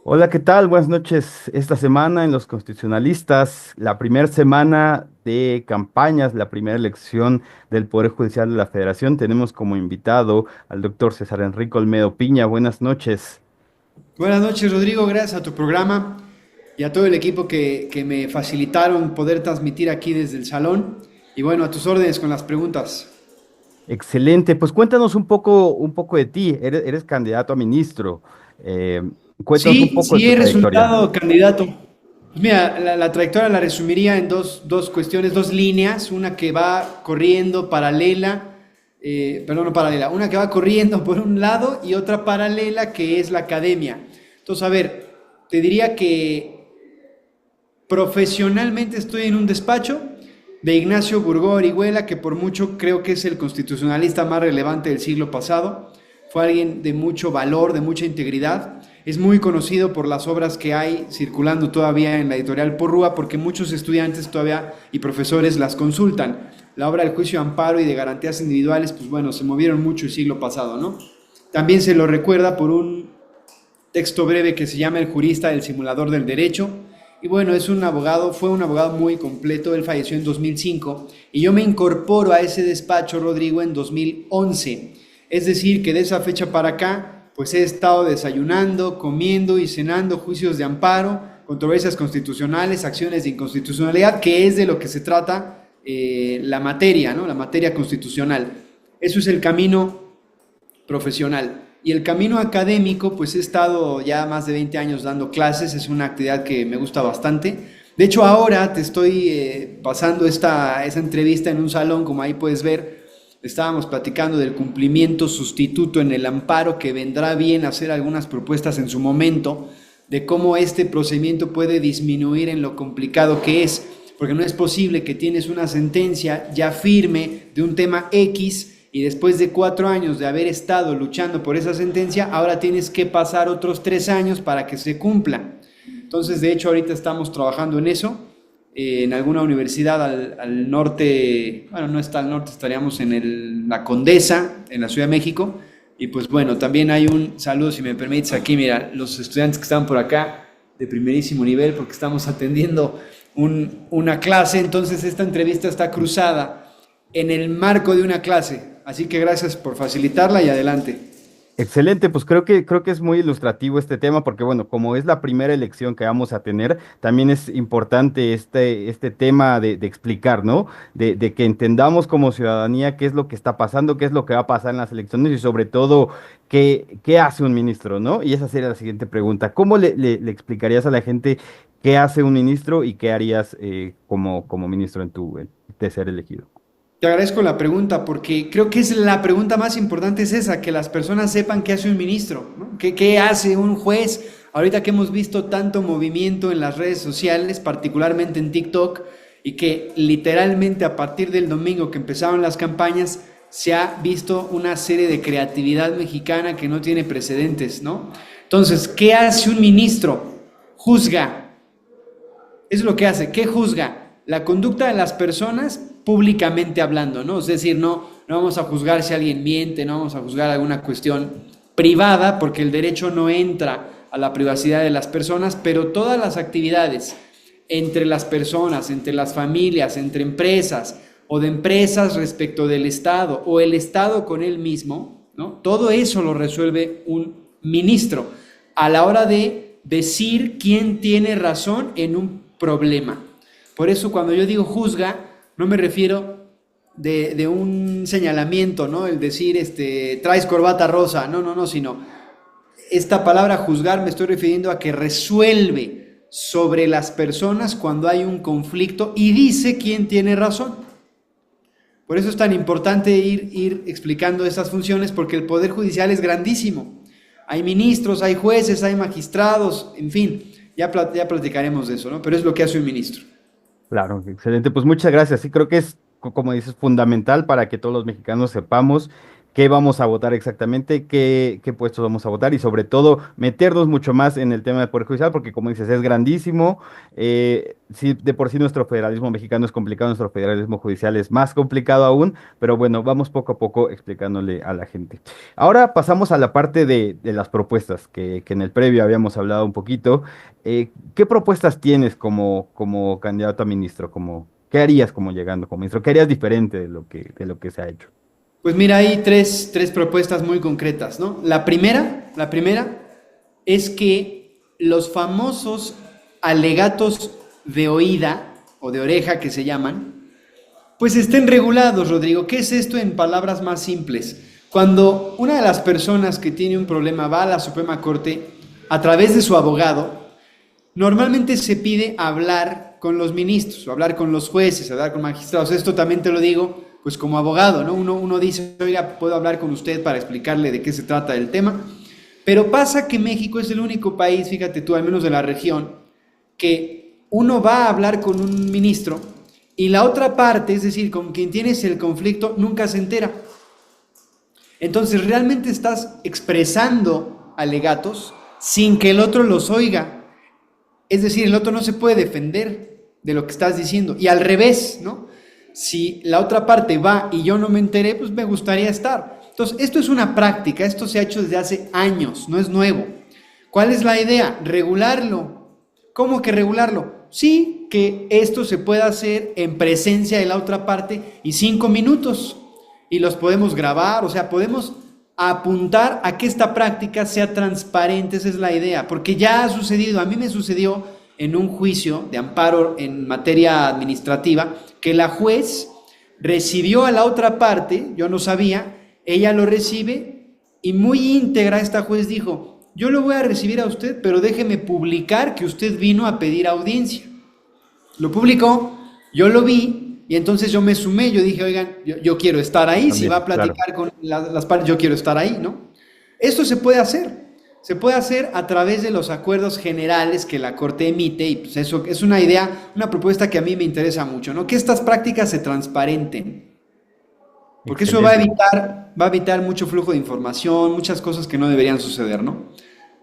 Hola, ¿qué tal? Buenas noches. Esta semana en Los Constitucionalistas, la primera semana de campañas, la primera elección del Poder Judicial de la Federación, tenemos como invitado al doctor César Enrique Olmedo Piña. Buenas noches. Buenas noches, Rodrigo. Gracias a tu programa y a todo el equipo que me facilitaron poder transmitir aquí desde el salón. Y bueno, a tus órdenes con las preguntas. Excelente. Pues cuéntanos un poco de ti. Eres candidato a ministro. Eh, Cuéntanos un Sí, poco de sí tu he trayectoria. resultado candidato. Pues mira, la trayectoria la resumiría en dos cuestiones, dos líneas. Una que va corriendo paralela, perdón, no paralela. Una que va corriendo por un lado y otra paralela que es la academia. Entonces, a ver, te diría que profesionalmente estoy en un despacho de Ignacio Burgó Orihuela, que por mucho creo que es el constitucionalista más relevante del siglo pasado. Fue alguien de mucho valor, de mucha integridad. Es muy conocido por las obras que hay circulando todavía en la editorial Porrúa, porque muchos estudiantes todavía y profesores las consultan. La obra del juicio de amparo y de garantías individuales, pues bueno, se movieron mucho el siglo pasado, ¿no? También se lo recuerda por un texto breve que se llama El jurista del simulador del derecho. Y bueno, es un abogado, fue un abogado muy completo, él falleció en 2005 y yo me incorporo a ese despacho, Rodrigo, en 2011. Es decir, que de esa fecha para acá, pues he estado desayunando, comiendo y cenando juicios de amparo, controversias constitucionales, acciones de inconstitucionalidad, que es de lo que se trata la materia, ¿no? La materia constitucional. Eso es el camino profesional. Y el camino académico, pues he estado ya más de 20 años dando clases, es una actividad que me gusta bastante. De hecho, ahora te estoy pasando esa entrevista en un salón, como ahí puedes ver. Estábamos platicando del cumplimiento sustituto en el amparo, que vendrá bien hacer algunas propuestas en su momento, de cómo este procedimiento puede disminuir en lo complicado que es, porque no es posible que tienes una sentencia ya firme de un tema X y después de 4 años de haber estado luchando por esa sentencia, ahora tienes que pasar otros 3 años para que se cumpla. Entonces, de hecho, ahorita estamos trabajando en eso, en alguna universidad al norte, bueno, no está al norte, estaríamos en la Condesa, en la Ciudad de México. Y pues bueno, también hay un saludo, si me permites, aquí, mira, los estudiantes que están por acá, de primerísimo nivel, porque estamos atendiendo una clase, entonces esta entrevista está cruzada en el marco de una clase. Así que gracias por facilitarla y adelante. Excelente, pues creo que es muy ilustrativo este tema porque, bueno, como es la primera elección que vamos a tener, también es importante este tema de explicar, ¿no? De que entendamos como ciudadanía qué es lo que está pasando, qué es lo que va a pasar en las elecciones y sobre todo qué hace un ministro, ¿no? Y esa sería la siguiente pregunta. ¿Cómo le explicarías a la gente qué hace un ministro y qué harías como ministro de ser elegido? Te agradezco la pregunta porque creo que es la pregunta más importante es esa, que las personas sepan qué hace un ministro, ¿no? ¿Qué hace un juez? Ahorita que hemos visto tanto movimiento en las redes sociales, particularmente en TikTok, y que literalmente a partir del domingo que empezaron las campañas, se ha visto una serie de creatividad mexicana que no tiene precedentes, ¿no? Entonces, ¿qué hace un ministro? Juzga. Eso es lo que hace. ¿Qué juzga? La conducta de las personas públicamente hablando, ¿no? Es decir, no vamos a juzgar si alguien miente, no vamos a juzgar alguna cuestión privada, porque el derecho no entra a la privacidad de las personas, pero todas las actividades entre las personas, entre las familias, entre empresas o de empresas respecto del Estado o el Estado con él mismo, ¿no? Todo eso lo resuelve un ministro a la hora de decir quién tiene razón en un problema. Por eso cuando yo digo juzga, no me refiero de un señalamiento, ¿no? El decir, traes corbata rosa, no, sino esta palabra juzgar me estoy refiriendo a que resuelve sobre las personas cuando hay un conflicto y dice quién tiene razón. Por eso es tan importante ir explicando estas funciones porque el Poder Judicial es grandísimo. Hay ministros, hay jueces, hay magistrados, en fin, ya platicaremos de eso, ¿no? Pero es lo que hace un ministro. Claro, excelente. Pues muchas gracias. Sí, creo que es, como dices, fundamental para que todos los mexicanos sepamos qué vamos a votar exactamente, qué puestos vamos a votar y sobre todo meternos mucho más en el tema del Poder Judicial, porque como dices, es grandísimo. Sí, de por sí nuestro federalismo mexicano es complicado, nuestro federalismo judicial es más complicado aún, pero bueno, vamos poco a poco explicándole a la gente. Ahora pasamos a la parte de las propuestas, que en el previo habíamos hablado un poquito. ¿Qué propuestas tienes como candidato a ministro? ¿Qué harías como llegando como ministro? ¿Qué harías diferente de lo que se ha hecho? Pues mira, hay tres propuestas muy concretas, ¿no? La primera es que los famosos alegatos de oída o de oreja que se llaman, pues estén regulados, Rodrigo. ¿Qué es esto en palabras más simples? Cuando una de las personas que tiene un problema va a la Suprema Corte a través de su abogado, normalmente se pide hablar con los ministros, o hablar con los jueces, hablar con magistrados. Esto también te lo digo, pues como abogado, ¿no? Uno dice, oiga, puedo hablar con usted para explicarle de qué se trata el tema. Pero pasa que México es el único país, fíjate tú, al menos de la región, que uno va a hablar con un ministro y la otra parte, es decir, con quien tienes el conflicto, nunca se entera. Entonces realmente estás expresando alegatos sin que el otro los oiga. Es decir, el otro no se puede defender de lo que estás diciendo. Y al revés, ¿no? Si la otra parte va y yo no me enteré, pues me gustaría estar. Entonces, esto es una práctica, esto se ha hecho desde hace años, no es nuevo. ¿Cuál es la idea? Regularlo. ¿Cómo que regularlo? Sí, que esto se pueda hacer en presencia de la otra parte y 5 minutos. Y los podemos grabar, o sea, podemos apuntar a que esta práctica sea transparente, esa es la idea, porque ya ha sucedido, a mí me sucedió en un juicio de amparo en materia administrativa, que la juez recibió a la otra parte, yo no sabía, ella lo recibe y muy íntegra esta juez dijo, yo lo voy a recibir a usted, pero déjeme publicar que usted vino a pedir audiencia. Lo publicó, yo lo vi y entonces yo me sumé, yo dije, oigan, yo quiero estar ahí, si va También, a claro. platicar con las partes, yo quiero estar ahí, ¿no? Esto se puede hacer a través de los acuerdos generales que la Corte emite y pues eso es una idea, una propuesta que a mí me interesa mucho, ¿no? Que estas prácticas se transparenten, porque eso Excelente. va a evitar mucho flujo de información, muchas cosas que no deberían suceder, ¿no?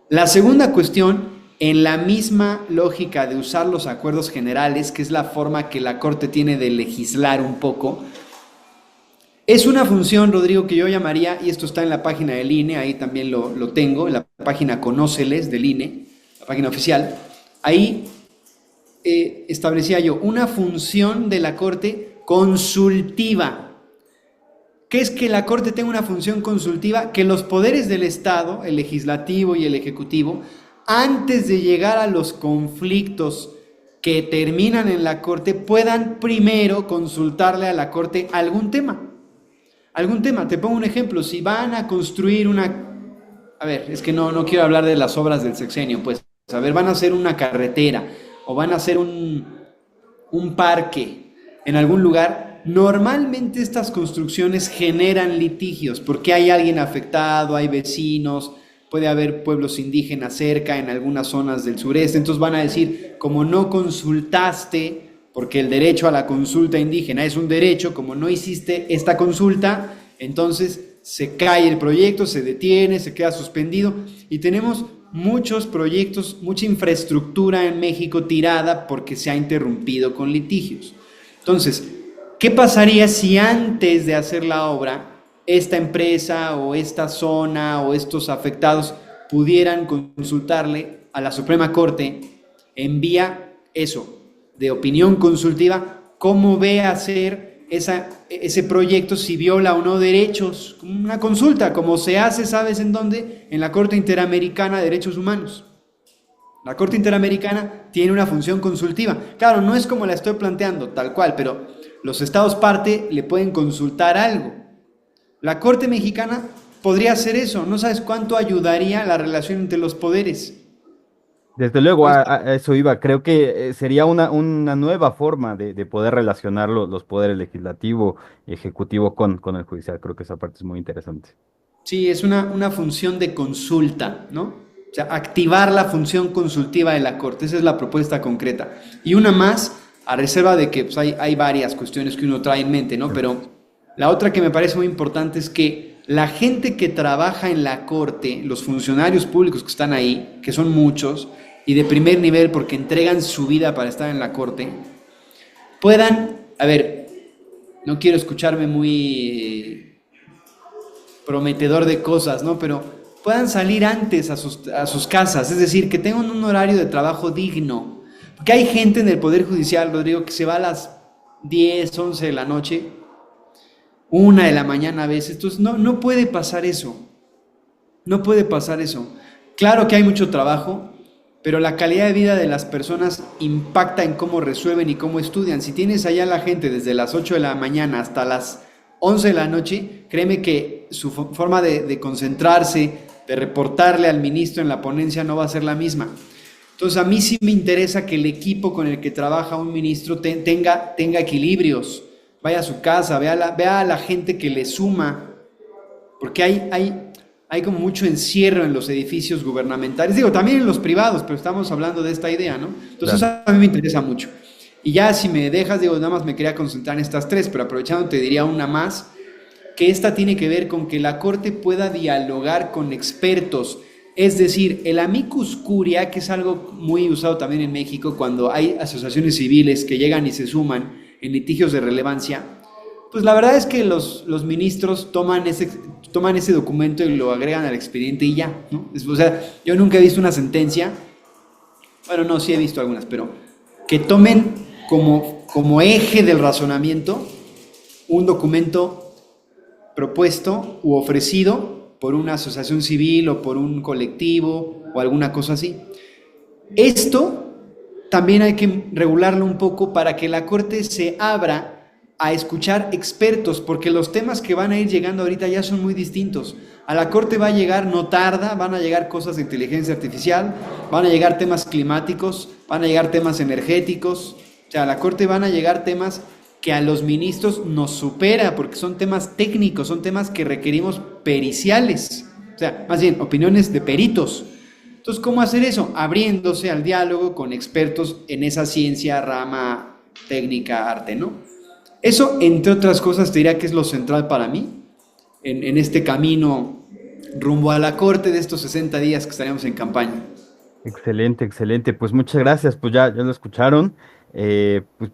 La segunda cuestión, en la misma lógica de usar los acuerdos generales, que es la forma que la Corte tiene de legislar un poco, es una función, Rodrigo, que yo llamaría, y esto está en la página del INE, ahí también lo tengo, en la página Conóceles del INE, la página oficial, ahí establecía yo una función de la Corte consultiva. ¿Qué es que la Corte tenga una función consultiva? Que los poderes del Estado, el legislativo y el ejecutivo, antes de llegar a los conflictos que terminan en la Corte, puedan primero consultarle a la Corte algún tema. Algún tema, te pongo un ejemplo, si van a construir una... A ver, es que no quiero hablar de las obras del sexenio, pues, a ver, van a hacer una carretera o van a hacer un parque en algún lugar, normalmente estas construcciones generan litigios porque hay alguien afectado, hay vecinos, puede haber pueblos indígenas cerca en algunas zonas del sureste, entonces van a decir, como no consultaste, porque el derecho a la consulta indígena es un derecho, como no hiciste esta consulta, entonces se cae el proyecto, se detiene, se queda suspendido y tenemos muchos proyectos, mucha infraestructura en México tirada porque se ha interrumpido con litigios. Entonces, ¿qué pasaría si antes de hacer la obra esta empresa o esta zona o estos afectados pudieran consultarle a la Suprema Corte en vía eso, de opinión consultiva, cómo ve hacer ese proyecto, si viola o no derechos, una consulta, como se hace, ¿sabes en dónde? En la Corte Interamericana de Derechos Humanos. La Corte Interamericana tiene una función consultiva. Claro, no es como la estoy planteando, tal cual, pero los estados parte le pueden consultar algo. La Corte Mexicana podría hacer eso. No sabes cuánto ayudaría la relación entre los poderes. Desde luego, a eso iba. Creo que sería una nueva forma de poder relacionar los poderes legislativo y ejecutivo con el judicial. Creo que esa parte es muy interesante. Sí, es una función de consulta, ¿no? O sea, activar la función consultiva de la Corte. Esa es la propuesta concreta. Y una más, a reserva de que pues, hay varias cuestiones que uno trae en mente, ¿no? Sí. Pero la otra que me parece muy importante es que La gente que trabaja en la corte, los funcionarios públicos que están ahí, que son muchos, y de primer nivel porque entregan su vida para estar en la corte, puedan, a ver, no quiero escucharme muy prometedor de cosas, ¿no? Pero puedan salir antes a sus casas, es decir, que tengan un horario de trabajo digno. Porque hay gente en el Poder Judicial, Rodrigo, que se va a las 10, 11 de la noche, 1 de la mañana a veces. Entonces, no puede pasar eso. No puede pasar eso. Claro que hay mucho trabajo, pero la calidad de vida de las personas impacta en cómo resuelven y cómo estudian. Si tienes allá a la gente desde las 8 de la mañana hasta las 11 de la noche, créeme que su forma de concentrarse, de reportarle al ministro en la ponencia no va a ser la misma. Entonces a mí sí me interesa que el equipo con el que trabaja un ministro tenga equilibrios, vaya a su casa, vea a la gente que le suma, porque hay como mucho encierro en los edificios gubernamentales, digo, también en los privados, pero estamos hablando de esta idea, ¿no? Entonces Claro. eso a mí me interesa mucho. Y ya si me dejas, digo, nada más me quería concentrar en estas tres, pero aprovechando te diría una más, que esta tiene que ver con que la Corte pueda dialogar con expertos. Es decir, el amicus curia, que es algo muy usado también en México, cuando hay asociaciones civiles que llegan y se suman en litigios de relevancia, pues la verdad es que los ministros toman ese documento y lo agregan al expediente y ya, ¿no? O sea, yo nunca he visto una sentencia, bueno, no, sí he visto algunas, pero que tomen como eje del razonamiento un documento propuesto u ofrecido por una asociación civil o por un colectivo o alguna cosa así. Esto también hay que regularlo un poco para que la Corte se abra a escuchar expertos, porque los temas que van a ir llegando ahorita ya son muy distintos. A la Corte va a llegar, no tarda, van a llegar cosas de inteligencia artificial, van a llegar temas climáticos, van a llegar temas energéticos, o sea, a la Corte van a llegar temas que a los ministros nos supera, porque son temas técnicos, son temas que requerimos periciales, o sea, más bien, opiniones de peritos. Entonces, ¿cómo hacer eso? Abriéndose al diálogo con expertos en esa ciencia, rama, técnica, arte, ¿no? Eso, entre otras cosas, te diría que es lo central para mí en este camino rumbo a la corte de estos 60 días que estaríamos en campaña. Excelente, excelente. Pues muchas gracias. Pues ya lo escucharon. Pues,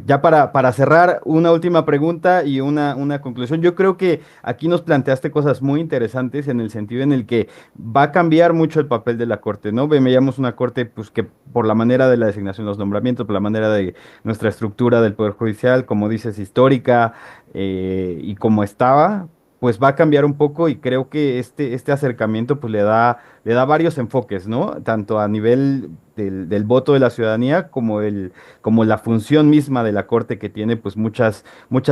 ya para cerrar, una última pregunta y una conclusión. Yo creo que aquí nos planteaste cosas muy interesantes en el sentido en el que va a cambiar mucho el papel de la corte, ¿no? Veíamos una corte, pues que por la manera de la designación de los nombramientos, por la manera de nuestra estructura del Poder Judicial, como dices, histórica, y como estaba, pues va a cambiar un poco y creo que este acercamiento pues le da varios enfoques, ¿no? Tanto a nivel del voto de la ciudadanía como la función misma de la Corte que tiene pues muchas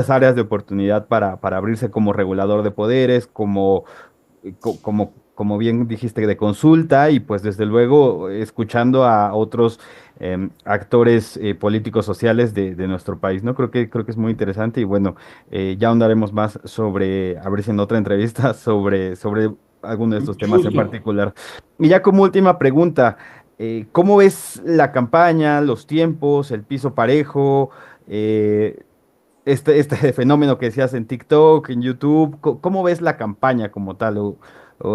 áreas de oportunidad para abrirse como regulador de poderes, como bien dijiste, de consulta y pues desde luego escuchando a otros actores políticos sociales de nuestro país, ¿no? Creo que es muy interesante y bueno, ya ahondaremos más sobre, a ver si en otra entrevista, sobre alguno de estos Mucho temas en gusto. particular. Y ya como última pregunta, ¿cómo ves la campaña, los tiempos, el piso parejo? Este fenómeno que decías en TikTok, en YouTube, ¿cómo ves la campaña como tal? ¿O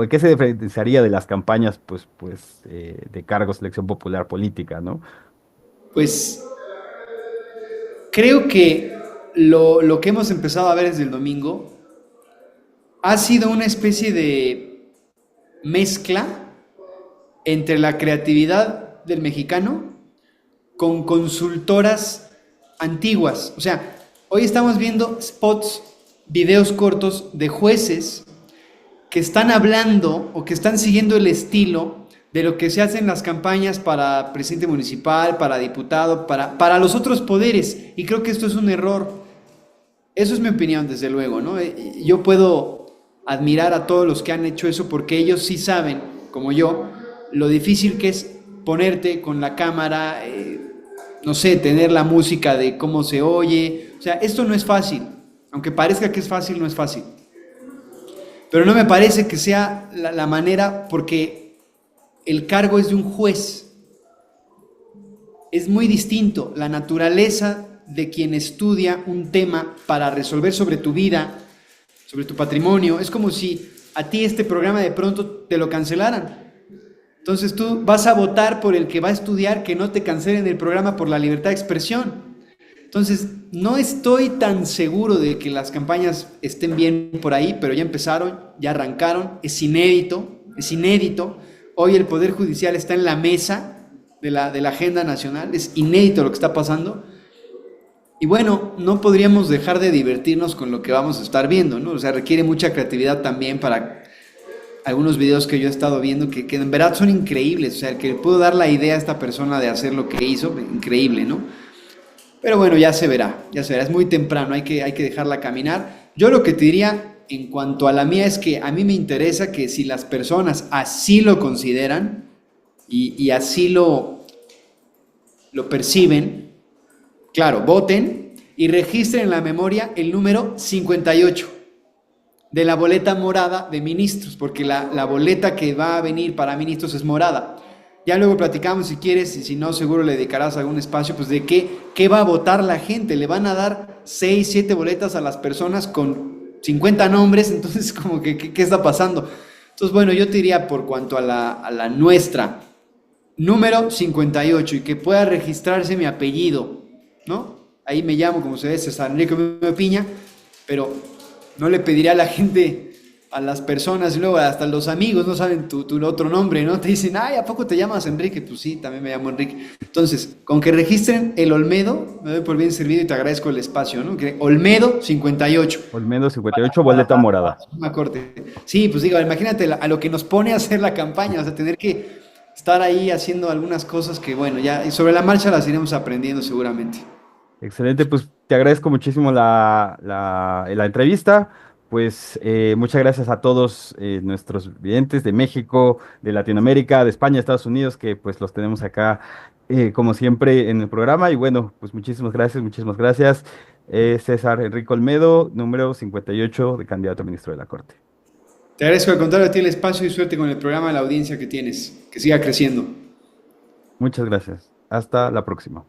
en qué se diferenciaría de las campañas, de cargos, selección popular política, ¿no? Pues creo que lo que hemos empezado a ver desde el domingo ha sido una especie de mezcla entre la creatividad del mexicano con consultoras antiguas. O sea, hoy estamos viendo spots, videos cortos de jueces que están hablando o que están siguiendo el estilo de lo que se hace en las campañas para presidente municipal, para diputado, para los otros poderes. Y creo que esto es un error. Eso es mi opinión, desde luego, ¿no? Yo puedo admirar a todos los que han hecho eso porque ellos sí saben, como yo, lo difícil que es ponerte con la cámara, no sé, tener la música de cómo se oye. O sea, esto no es fácil. Aunque parezca que es fácil, no es fácil. Pero no me parece que sea la manera porque el cargo es de un juez. Es muy distinto la naturaleza de quien estudia un tema para resolver sobre tu vida, sobre tu patrimonio. Es como si a ti este programa de pronto te lo cancelaran. Entonces tú vas a votar por el que va a estudiar que no te cancelen el programa por la libertad de expresión. Entonces, no estoy tan seguro de que las campañas estén bien por ahí, pero ya empezaron, ya arrancaron, es inédito, es inédito. Hoy el Poder Judicial está en la mesa de la agenda nacional, es inédito lo que está pasando. Y bueno, no podríamos dejar de divertirnos con lo que vamos a estar viendo, ¿no? O sea, requiere mucha creatividad también para algunos videos que yo he estado viendo que en verdad son increíbles. O sea, el que pudo dar la idea a esta persona de hacer lo que hizo, increíble, ¿no? Pero bueno, ya se verá, ya se verá. Es muy temprano, hay que dejarla caminar. Yo lo que te diría en cuanto a la mía es que a mí me interesa que si las personas así lo consideran y así lo perciben, claro, voten y registren en la memoria el número 58 de la boleta morada de ministros, porque la boleta que va a venir para ministros es morada. Ya luego platicamos si quieres, y si no, seguro le dedicarás algún espacio, pues de qué va a votar la gente. Le van a dar 6, 7 boletas a las personas con 50 nombres, entonces como que, ¿qué está pasando? Entonces, bueno, yo te diría por cuanto a la nuestra, número 58, y que pueda registrarse mi apellido, ¿no? Ahí me llamo, como se ve, César Enrique Piña, pero no le pediría a la gente, a las personas, y luego hasta los amigos no saben tu otro nombre, ¿no? Te dicen, ay, ¿a poco te llamas Enrique? Pues sí, también me llamo Enrique. Entonces, con que registren el Olmedo, me doy por bien servido y te agradezco el espacio, ¿no? Que Olmedo 58. Olmedo 58, boleta morada. Una corte. Sí, pues digo, imagínate a lo que nos pone a hacer la campaña, o sea, tener que estar ahí haciendo algunas cosas que, bueno, ya y sobre la marcha las iremos aprendiendo seguramente. Excelente, pues te agradezco muchísimo la entrevista. Pues muchas gracias a todos nuestros videntes de México, de Latinoamérica, de España, Estados Unidos, que pues los tenemos acá como siempre en el programa. Y bueno, pues muchísimas gracias, muchísimas gracias. César Enrique Olmedo, número 58 de candidato a ministro de la Corte. Te agradezco al contrario a ti el espacio y suerte con el programa, la audiencia que tienes. Que siga creciendo. Muchas gracias. Hasta la próxima.